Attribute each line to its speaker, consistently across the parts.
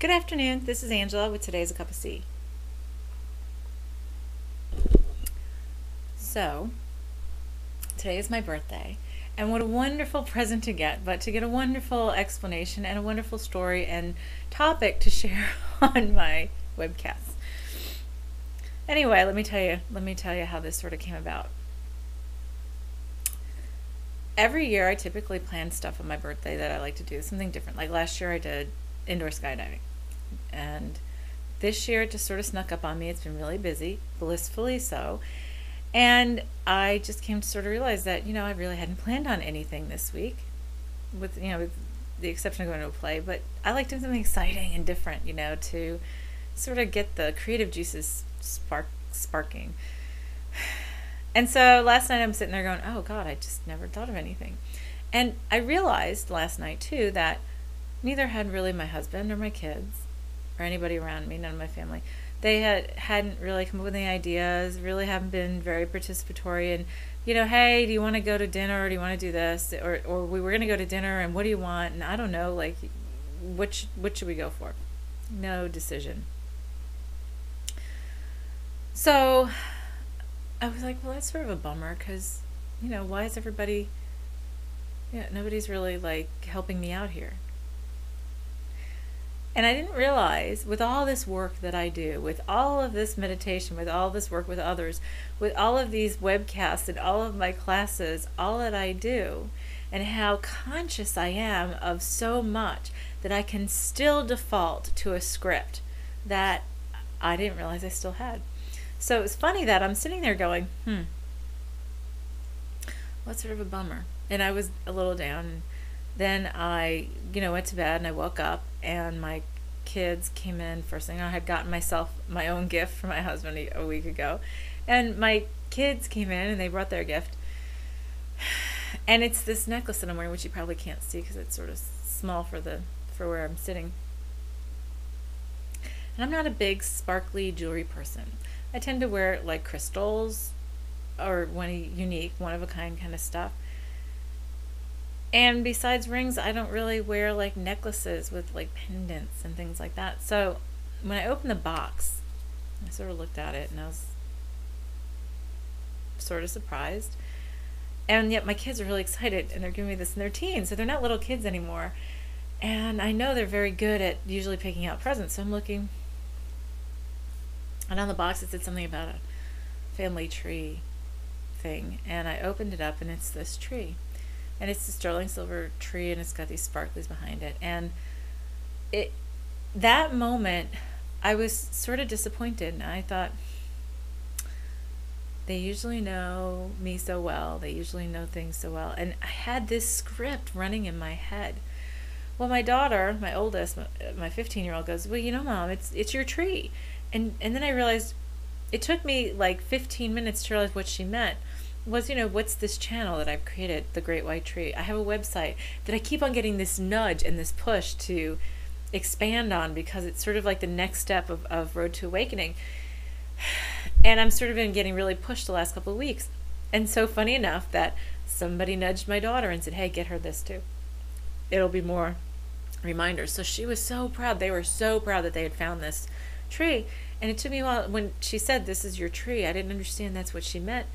Speaker 1: Good afternoon, this is Angela with Today's a Cup of Tea. So, today is my birthday, and what a wonderful present to get, but to get a wonderful explanation and a wonderful story and topic to share on my webcast. Anyway, let me tell you how this sort of came about. Every year I typically plan stuff on my birthday that I like to do, something different. Like last year I did indoor skydiving. And this year it just sort of snuck up on me. It's been really busy, blissfully so. And I just came to sort of realize that, I really hadn't planned on anything this week, with the exception of going to a play. But I like doing something exciting and different, to sort of get the creative juices sparking. And so last night I'm sitting there going, oh God, I just never thought of anything. And I realized last night too that neither had really my husband or my kids or anybody around me, none of my family. They hadn't really come up with any ideas, really haven't been very participatory and, hey, do you want to go to dinner or do you want to do this? Or we were going to go to dinner and what do you want? And I don't know, like, which should we go for? No decision. So I was like, well, that's sort of a bummer because, why is everybody, nobody's really like helping me out here. And I didn't realize with all this work that I do, with all of this meditation, with all this work with others, with all of these webcasts and all of my classes, all that I do, and how conscious I am of so much that I can still default to a script that I didn't realize I still had. So it was funny that I'm sitting there going, what's sort of a bummer. And I was a little down. And then I, went to bed and I woke up and my kids came in first thing. I had gotten myself my own gift from my husband a week ago. And my kids came in and they brought their gift. And it's this necklace that I'm wearing, which you probably can't see because it's sort of small for where I'm sitting. And I'm not a big sparkly jewelry person. I tend to wear like crystals or unique, one of a kind kind of stuff. And besides rings, I don't really wear like necklaces with like pendants and things like that. So when I opened the box, I sort of looked at it and I was sort of surprised. And yet my kids are really excited and they're giving me this in their teens. So they're not little kids anymore. And I know they're very good at usually picking out presents. So I'm looking. And on the box it said something about a family tree thing. And I opened it up and it's this tree. And it's a sterling silver tree and it's got these sparklies behind it. And that moment I was sort of disappointed. And I thought, they usually know me so well. They usually know things so well. And I had this script running in my head. Well, my daughter, my oldest, my 15-year-old goes, well, Mom, it's your tree. And then I realized it took me like 15 minutes to realize what she meant was, what's this channel that I've created, The Great White Tree. I have a website that I keep on getting this nudge and this push to expand on because it's sort of like the next step of Road to Awakening. And I'm sort of been getting really pushed the last couple of weeks. And so funny enough that somebody nudged my daughter and said, hey, get her this too. It'll be more reminders. So she was so proud. They were so proud that they had found this tree. And it took me a while. When she said, this is your tree, I didn't understand that's what she meant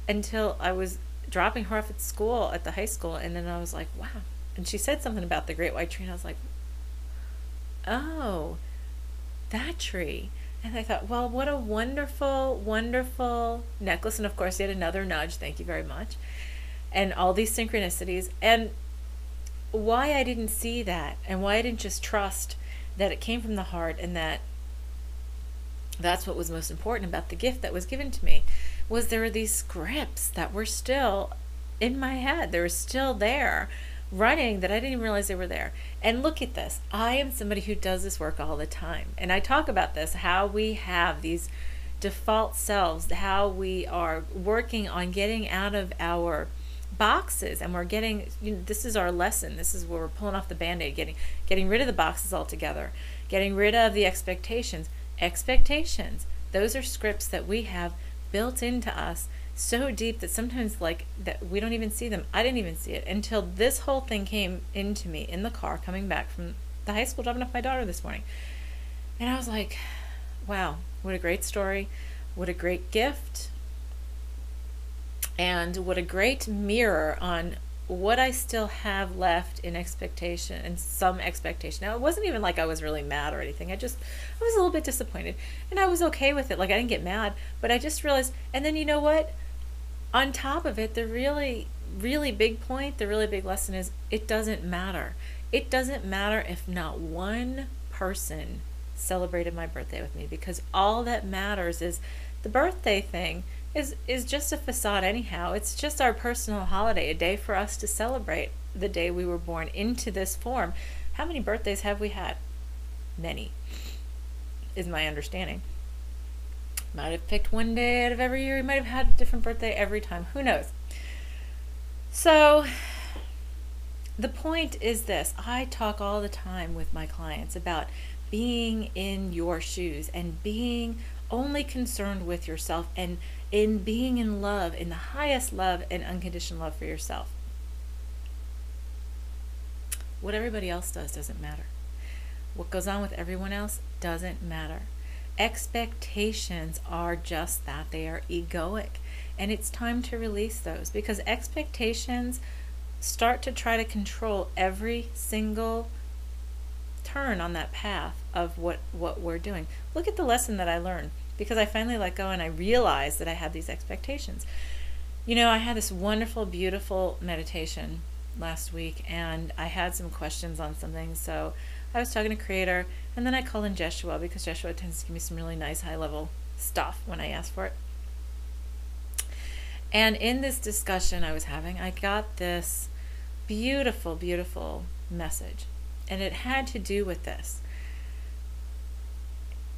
Speaker 1: until I was dropping her off at school, at the high school. And then I was like, wow. And she said something about the Great White Tree. And I was like, oh, that tree. And I thought, well, what a wonderful, wonderful necklace. And of course, yet another nudge. Thank you very much. And all these synchronicities. And why I didn't see that and why I didn't just trust that it came from the heart and that's what was most important about the gift that was given to me was there were these scripts that were still in my head. They were still there running that I didn't even realize they were there. And look at this. I am somebody who does this work all the time. And I talk about this, how we have these default selves, how we are working on getting out of our boxes and we're getting, this is our lesson. This is where we're pulling off the Band-Aid, getting rid of the boxes altogether, getting rid of the expectations. Those are scripts that we have built into us so deep that sometimes like that we don't even see them. I didn't even see it until this whole thing came into me in the car coming back from the high school dropping off my daughter this morning. And I was like, wow, what a great story. What a great gift. And what a great mirror on what I still have left in expectation and some expectation. Now, it wasn't even like I was really mad or anything. I was a little bit disappointed, and I was okay with it. Like, I didn't get mad, but I just realized, and then you know what? On top of it, the really, really big point, the really big lesson is it doesn't matter. It doesn't matter if not one person celebrated my birthday with me, because all that matters is the birthday thing is just a facade anyhow. It's just our personal holiday, a day for us to celebrate the day we were born into this form. How many birthdays have we had? Many, is my understanding. Might have picked one day out of every year. You might have had a different birthday every time. Who knows? So the point is this. I talk all the time with my clients about being in your shoes and being only concerned with yourself, and in being in love, in the highest love and unconditional love for yourself. What everybody else does doesn't matter. What goes on with everyone else doesn't matter. Expectations are just that. They are egoic. And it's time to release those, because expectations start to try to control every single turn on that path of what we're doing. Look at the lesson that I learned, because I finally let go and I realized that I had these expectations. You know, I had this wonderful, beautiful meditation last week, and I had some questions on something. So I was talking to Creator, and then I called in Jeshua, because Jeshua tends to give me some really nice high-level stuff when I ask for it. And in this discussion I was having, I got this beautiful, beautiful message, and it had to do with this.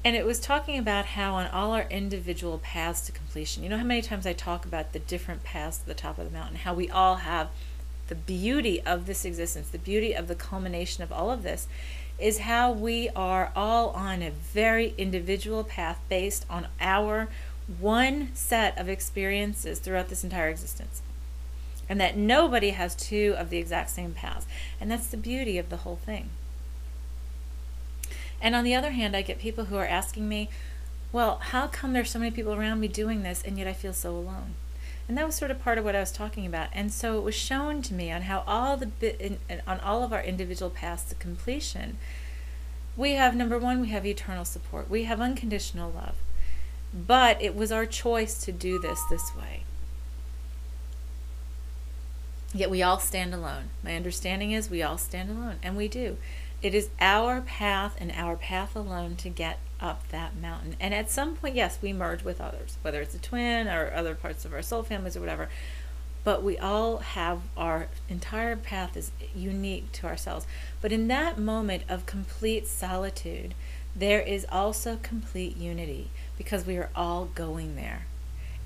Speaker 1: And it was talking about how on all our individual paths to completion, you know how many times I talk about the different paths to the top of the mountain, how we all have the beauty of this existence, the beauty of the culmination of all of this, is how we are all on a very individual path based on our one set of experiences throughout this entire existence. And that nobody has two of the exact same paths. And that's the beauty of the whole thing. And on the other hand, I get people who are asking me, well, how come there's so many people around me doing this and yet I feel so alone? And that was sort of part of what I was talking about. And so it was shown to me on how on all of our individual paths to completion, we have, number one, we have eternal support. We have unconditional love. But it was our choice to do this way. Yet we all stand alone. My understanding is we all stand alone, and we do. It is our path and our path alone to get up that mountain. And at some point, yes, we merge with others, whether it's a twin or other parts of our soul families or whatever. But we all have, our entire path is unique to ourselves. But in that moment of complete solitude, there is also complete unity, because we are all going there.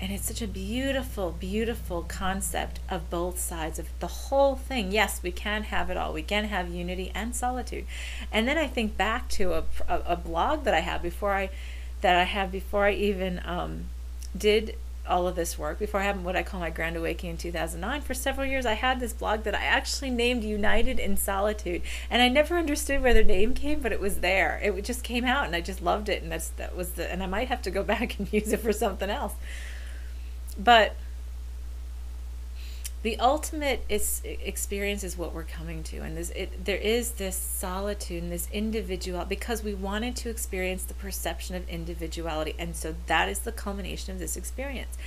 Speaker 1: And it's such a beautiful, beautiful concept of both sides of the whole thing. Yes, we can have it all. We can have unity and solitude. And then I think back to a blog that I had before I even did all of this work, before I had what I call my Grand Awakening in 2009. For several years, I had this blog that I actually named United in Solitude. And I never understood where the name came, but it was there. It just came out, and I just loved it. And and I might have to go back and use it for something else. But the ultimate experience is what we're coming to, and there is this solitude and this individual, because we wanted to experience the perception of individuality, and so that is the culmination of this experience.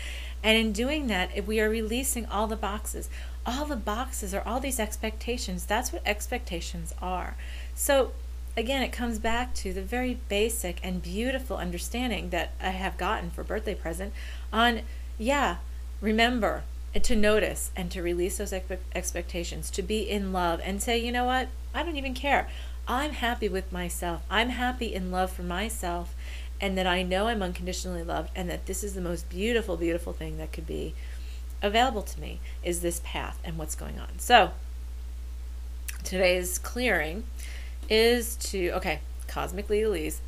Speaker 1: And in doing that, we are releasing all the boxes. All the boxes are all these expectations. That's what expectations are. So again, it comes back to the very basic and beautiful understanding that I have gotten for birthday present on, remember to notice and to release those expectations, to be in love and say, you know what, I don't even care. I'm happy with myself. I'm happy in love for myself, and that I know I'm unconditionally loved, and that this is the most beautiful, beautiful thing that could be available to me, is this path and what's going on. So today's clearing is cosmic legalese.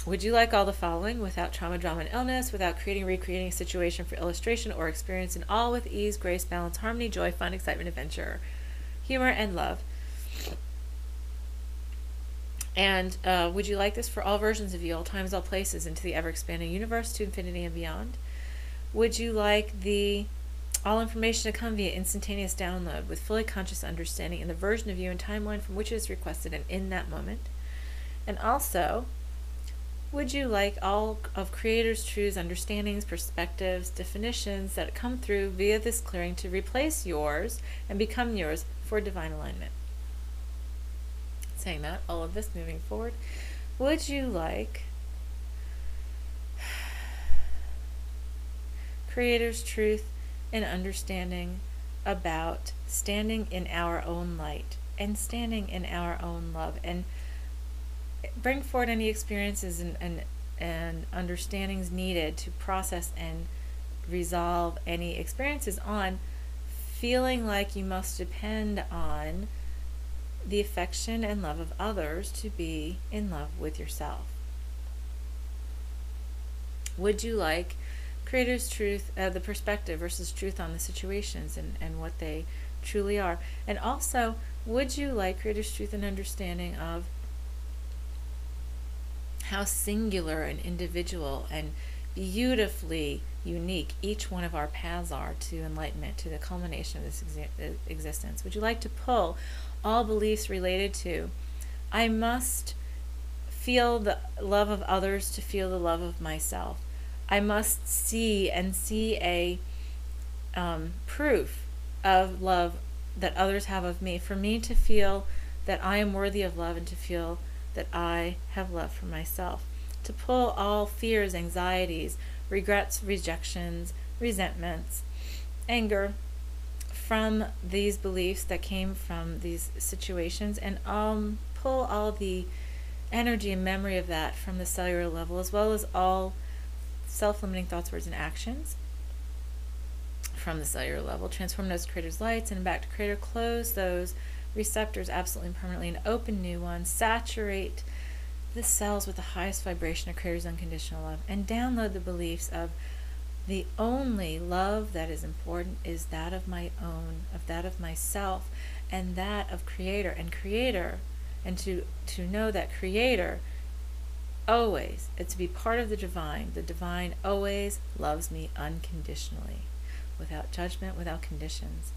Speaker 1: Would you like all the following without trauma, drama, and illness, without recreating a situation for illustration or experience, in all with ease, grace, balance, harmony, joy, fun, excitement, adventure, humor, and love? And would you like this for all versions of you, all times, all places, into the ever-expanding universe, to infinity and beyond? Would you like the all information to come via instantaneous download with fully conscious understanding in the version of you and timeline from which it is requested and in that moment? And also, would you like all of Creator's truths, understandings, perspectives, definitions that come through via this clearing to replace yours and become yours for divine alignment? Saying that, all of this moving forward, would you like Creator's truth and understanding about standing in our own light and standing in our own love, and bring forward any experiences and understandings needed to process and resolve any experiences on feeling like you must depend on the affection and love of others to be in love with yourself? Would you like Creator's truth, the perspective versus truth on the situations and what they truly are? And also, would you like Creator's truth and understanding of how singular and individual and beautifully unique each one of our paths are to enlightenment, to the culmination of this existence? Would you like to pull all beliefs related to, I must feel the love of others to feel the love of myself. I must see a proof of love that others have of me, for me to feel that I am worthy of love and to feel that I have love for myself. To pull all fears, anxieties, regrets, rejections, resentments, anger from these beliefs that came from these situations, and pull all the energy and memory of that from the cellular level, as well as all self-limiting thoughts, words, and actions from the cellular level. Transform those Creator's lights and back to Creator. Close those receptors absolutely and permanently and open new ones. Saturate the cells with the highest vibration of Creator's unconditional love, and download the beliefs of the only love that is important is that of my own, of that of myself, and that of Creator. And Creator, and to know that Creator always, to be part of the divine always loves me unconditionally, without judgment, without conditions.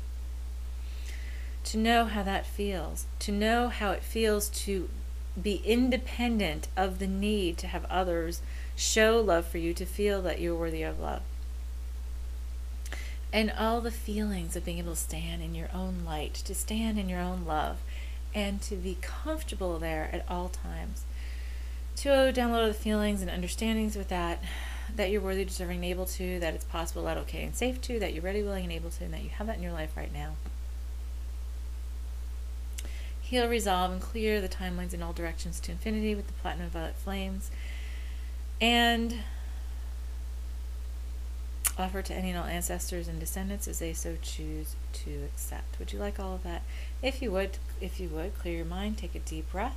Speaker 1: To know how that feels, to know how it feels to be independent of the need to have others show love for you, to feel that you're worthy of love. And all the feelings of being able to stand in your own light, to stand in your own love, and to be comfortable there at all times. To download the feelings and understandings with that you're worthy, deserving, and able to, that it's possible, that okay and safe to, that you're ready, willing, and able to, and that you have that in your life right now. Heal, resolve, and clear the timelines in all directions to infinity with the platinum and violet flames. And offer to any and all ancestors and descendants as they so choose to accept. Would you like all of that? If you would, clear your mind, take a deep breath,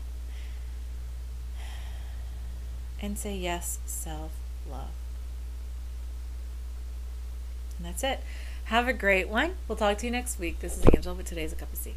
Speaker 1: and say yes, self-love. And that's it. Have a great one. We'll talk to you next week. This is Angel, but today's a cup of tea.